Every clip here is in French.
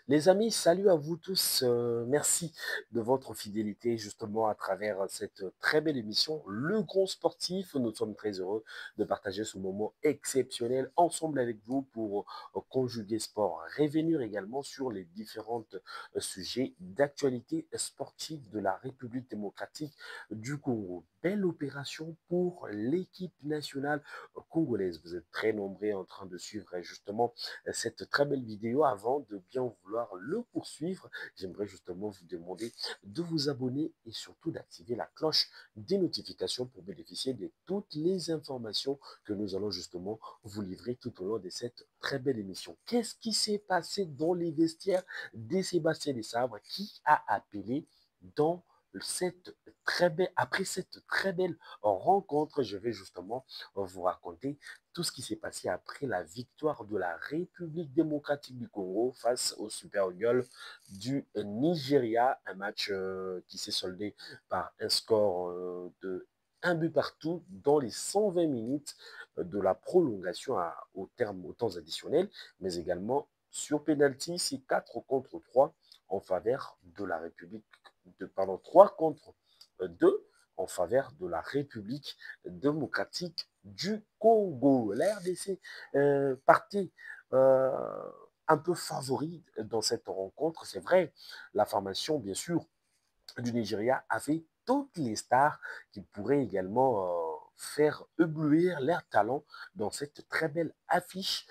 Les amis, salut à vous tous. Merci de votre fidélité justement à travers cette très belle émission, Le Grand Sportif. Nous sommes très heureux de partager ce moment exceptionnel ensemble avec vous pour conjuguer sport, revenir également sur les différents sujets d'actualité sportive de la République démocratique du Congo. Belle opération pour l'équipe nationale congolaise. Vous êtes très nombreux en train de suivre justement cette très belle vidéo. Avant de bien vouloir le poursuivre, j'aimerais justement vous demander de vous abonner et surtout d'activer la cloche des notifications pour bénéficier de toutes les informations que nous allons justement vous livrer tout au long de cette très belle émission. Qu'est-ce qui s'est passé dans les vestiaires des Sébastien Desabre qui a appelé dans après cette très belle rencontre, je vais justement vous raconter tout ce qui s'est passé après la victoire de la République démocratique du Congo face aux Super Eagles du Nigeria. Un match qui s'est soldé par un score de un but partout dans les 120 minutes de la prolongation au temps additionnel, mais également sur penalty, c'est 4 contre 3 en faveur de la République, pardon, 3 contre 2 en faveur de la République démocratique du Congo. La RDC partait un peu favori dans cette rencontre. C'est vrai, la formation, bien sûr, du Nigeria avait toutes les stars qui pourraient également faire éblouir leur talent dans cette très belle affiche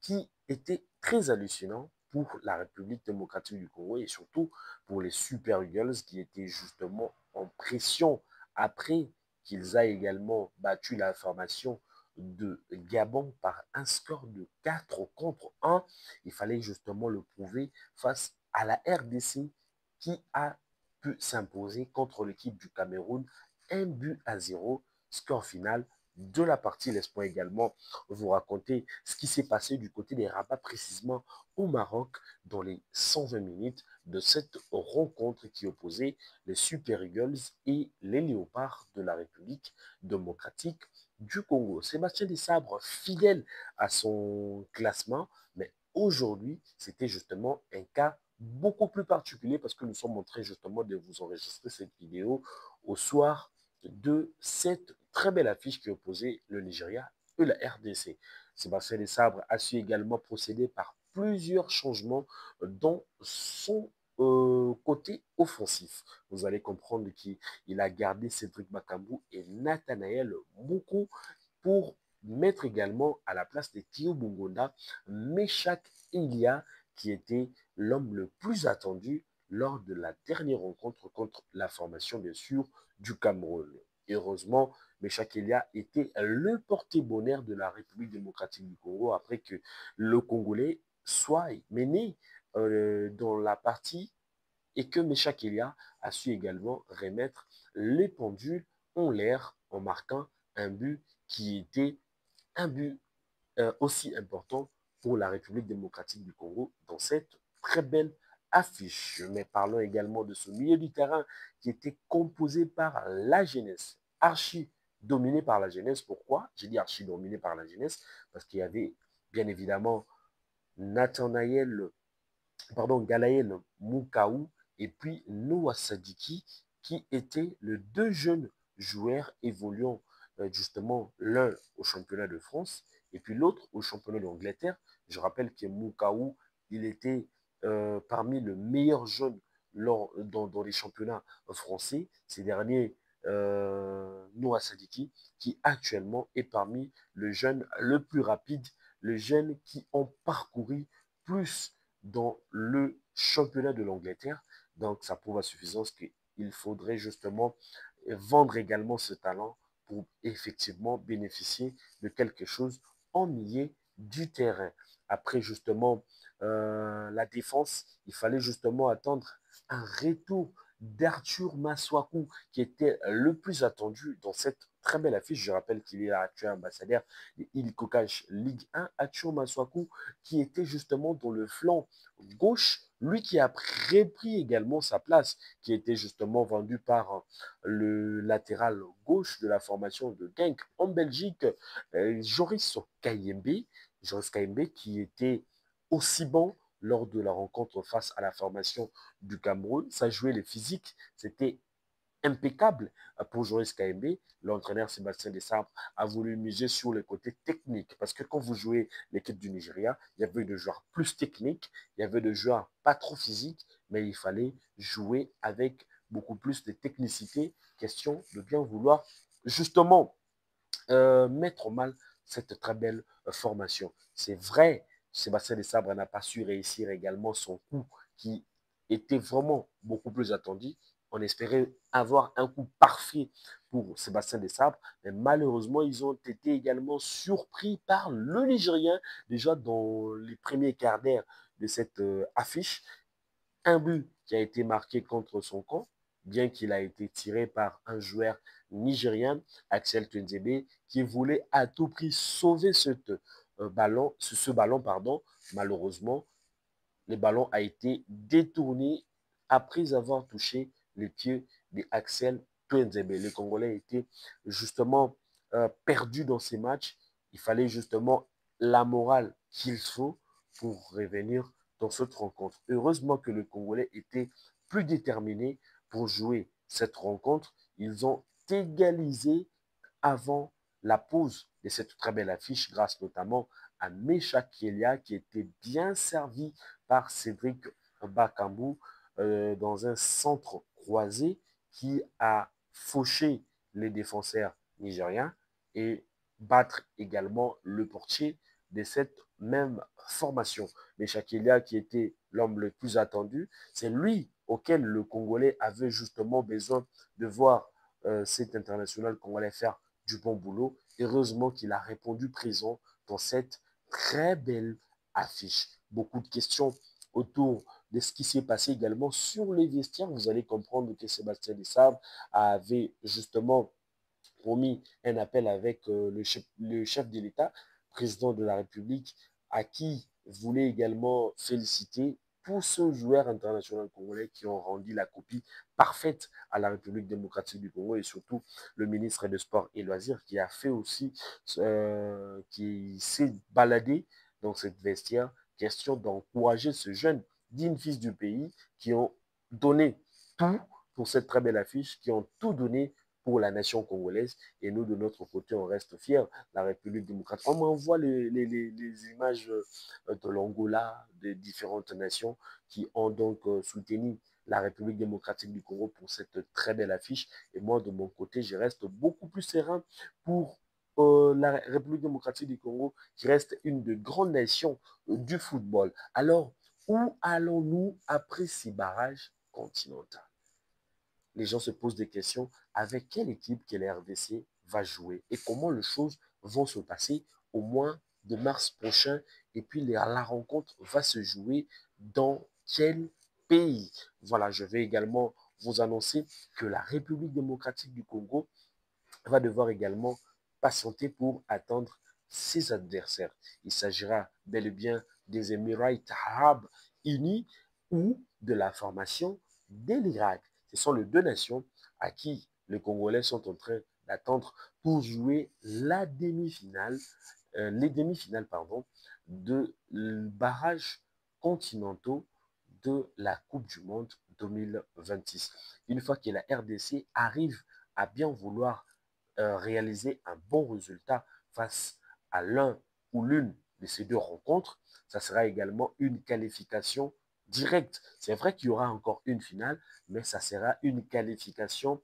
qui était très hallucinante pour la République démocratique du Congo et surtout pour les Super Eagles qui étaient justement en pression après qu'ils aient également battu la formation de Gabon par un score de 4 contre 1. Il fallait justement le prouver face à la RDC qui a pu s'imposer contre l'équipe du Cameroun, un but à zéro, score final de la partie. Laisse-moi également vous raconter ce qui s'est passé du côté des Rabat, précisément au Maroc, dans les 120 minutes de cette rencontre qui opposait les Super Eagles et les Léopards de la République démocratique du Congo. Sébastien Desabre, fidèle à son classement, mais aujourd'hui, c'était justement un cas beaucoup plus particulier parce que nous sommes en train justement de vous enregistrer cette vidéo au soir de cette très belle affiche qui opposait le Nigeria et la RDC. Sébastien Desabre a su également procéder par plusieurs changements dans son côté offensif. Vous allez comprendre qu'il a gardé Cédric Bakambu et Nathanaël Moukou pour mettre également à la place de Thio Bungonda Meshak Elia, qui était l'homme le plus attendu lors de la dernière rencontre contre la formation, bien sûr, du Cameroun. Heureusement, Meshak Elia était le porte-bonheur de la République démocratique du Congo après que le Congolais soit mené dans la partie et que Meshak Elia a su également remettre les pendules en l'air en marquant un but qui était un but aussi important pour la République démocratique du Congo dans cette très belle affiche. Mais parlons également de ce milieu du terrain qui était composé par la jeunesse, archi dominé par la jeunesse. Pourquoi? J'ai dit archi dominé par la jeunesse parce qu'il y avait bien évidemment Nathanaël Galaël Moukaou et puis Noah Sadiki, qui étaient les deux jeunes joueurs évoluant justement l'un au championnat de France et puis l'autre au championnat d'Angleterre. Je rappelle que Moukaou, il était parmi les meilleurs jeunes dans les championnats français. Ces derniers, Noah Sadiki, qui actuellement est parmi les jeunes le plus rapide, les jeunes qui ont parcouru plus dans le championnat de l'Angleterre. Donc, ça prouve à suffisance qu'il faudrait justement vendre également ce talent pour effectivement bénéficier de quelque chose en milieu du terrain. Après justement la défense, il fallait justement attendre un retour d'Arthur Maswaku qui était le plus attendu dans cette très belle affiche. Je rappelle qu'il est actuel ambassadeur de Illiko Cash Ligue 1. Arthur Maswaku qui était justement dans le flanc gauche, lui qui a repris également sa place, qui était justement vendu par le latéral gauche de la formation de Genk en Belgique, Joris Kayembe qui était aussi bon lors de la rencontre face à la formation du Cameroun. Ça jouait le physique, c'était impeccable pour Joris KMB. L'entraîneur Sébastien Desabre a voulu miser sur le côté technique parce que quand vous jouez l'équipe du Nigeria, il y avait des joueurs plus techniques, il y avait des joueurs pas trop physiques, mais il fallait jouer avec beaucoup plus de technicité, question de bien vouloir justement mettre au mal cette très belle formation. C'est vrai, Sébastien Desabre n'a pas su réussir également son coup qui était vraiment beaucoup plus attendu. On espérait avoir un coup parfait pour Sébastien Desabre, mais malheureusement, ils ont été également surpris par le Nigérien déjà dans les premiers quarts d'heure de cette affiche. Un but qui a été marqué contre son camp, bien qu'il a été tiré par un joueur nigérien, Axel Twenzebe, qui voulait à tout prix sauver ce ballon, pardon. Malheureusement, le ballon a été détourné après avoir touché les pieds d'Axel Twenzebe. Les Congolais étaient justement perdus dans ces matchs. Il fallait justement la morale qu'il faut pour revenir dans cette rencontre. Heureusement que les Congolais étaient plus déterminés pour jouer cette rencontre. Ils ont égalisé avant la pause de cette très belle affiche grâce notamment à Mecha Kelia qui était bien servi par Cédric Bakambu dans un centre croisé qui a fauché les défenseurs nigériens et battre également le portier de cette même formation. Mecha Kelia qui était l'homme le plus attendu, c'est lui auquel le Congolais avait justement besoin de voir cet international congolais faire du bon boulot. Heureusement qu'il a répondu présent dans cette très belle affiche. Beaucoup de questions autour de ce qui s'est passé également sur les vestiaires. Vous allez comprendre que Sébastien Desabre avait justement promis un appel avec le chef de l'État, président de la République, à qui voulait également féliciter tous ces joueurs internationaux congolais qui ont rendu la copie parfaite à la République démocratique du Congo et surtout le ministre des Sports et Loisirs qui a fait aussi, qui s'est baladé dans cette vestiaire, question d'encourager ce jeune digne fils du pays qui ont donné tout pour cette très belle affiche, qui ont tout donné pour la nation congolaise. Et nous, de notre côté, on reste fiers. La République démocratique, on m'envoie les images de l'Angola, des différentes nations qui ont donc soutenu la République démocratique du Congo pour cette très belle affiche. Et moi, de mon côté, je reste beaucoup plus serein pour la République démocratique du Congo, qui reste une des grandes nations du football. Alors, où allons-nous après ces barrages continentaux? Les gens se posent des questions avec quelle équipe que la RDC va jouer et comment les choses vont se passer au mois de mars prochain. Et puis la rencontre va se jouer dans quel pays? Voilà, je vais également vous annoncer que la République démocratique du Congo va devoir également patienter pour attendre ses adversaires. Il s'agira bel et bien des Émirats arabes unis ou de la formation de l'Irak. Ce sont les deux nations à qui les Congolais sont en train d'attendre pour jouer la demi-finale, les demi-finales pardon, de barrages continentaux de la Coupe du Monde 2026. Une fois que la RDC arrive à bien vouloir réaliser un bon résultat face à l'un ou l'une de ces deux rencontres, ça sera également une qualification directe. C'est vrai qu'il y aura encore une finale, mais ça sera une qualification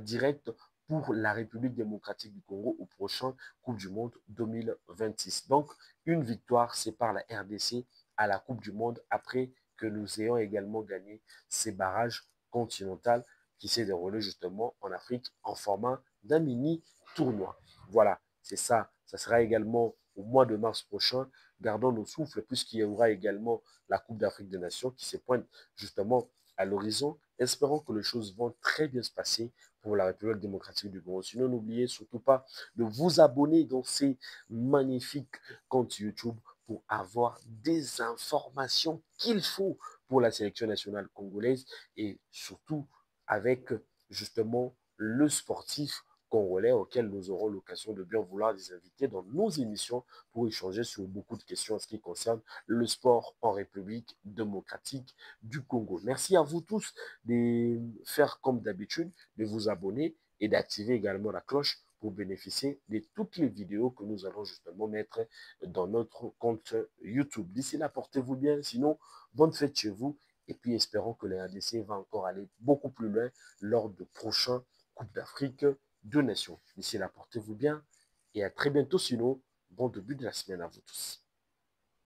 directe pour la République démocratique du Congo au prochain Coupe du Monde 2026. Donc, une victoire sépare la RDC à la Coupe du Monde après que nous ayons également gagné ces barrages continentaux qui s'est déroulé justement en Afrique en format d'un mini tournoi. Voilà, c'est ça. Ça sera également au mois de mars prochain. Gardons nos souffles puisqu'il y aura également la Coupe d'Afrique des Nations qui se pointe justement à l'horizon. Espérons que les choses vont très bien se passer pour la République démocratique du Congo. Sinon, n'oubliez surtout pas de vous abonner dans ces magnifiques comptes YouTube pour avoir des informations qu'il faut pour la sélection nationale congolaise et surtout avec justement le sportif congolais auxquels nous aurons l'occasion de bien vouloir les inviter dans nos émissions pour échanger sur beaucoup de questions en ce qui concerne le sport en République démocratique du Congo. Merci à vous tous de faire comme d'habitude, de vous abonner et d'activer également la cloche pour bénéficier de toutes les vidéos que nous allons justement mettre dans notre compte YouTube. D'ici là, portez-vous bien. Sinon, bonne fête chez vous. Et puis, espérons que la RDC va encore aller beaucoup plus loin lors de prochains Coupes d'Afrique de Nations. D'ici là, portez-vous bien et à très bientôt. Sinon, bon début de la semaine à vous tous.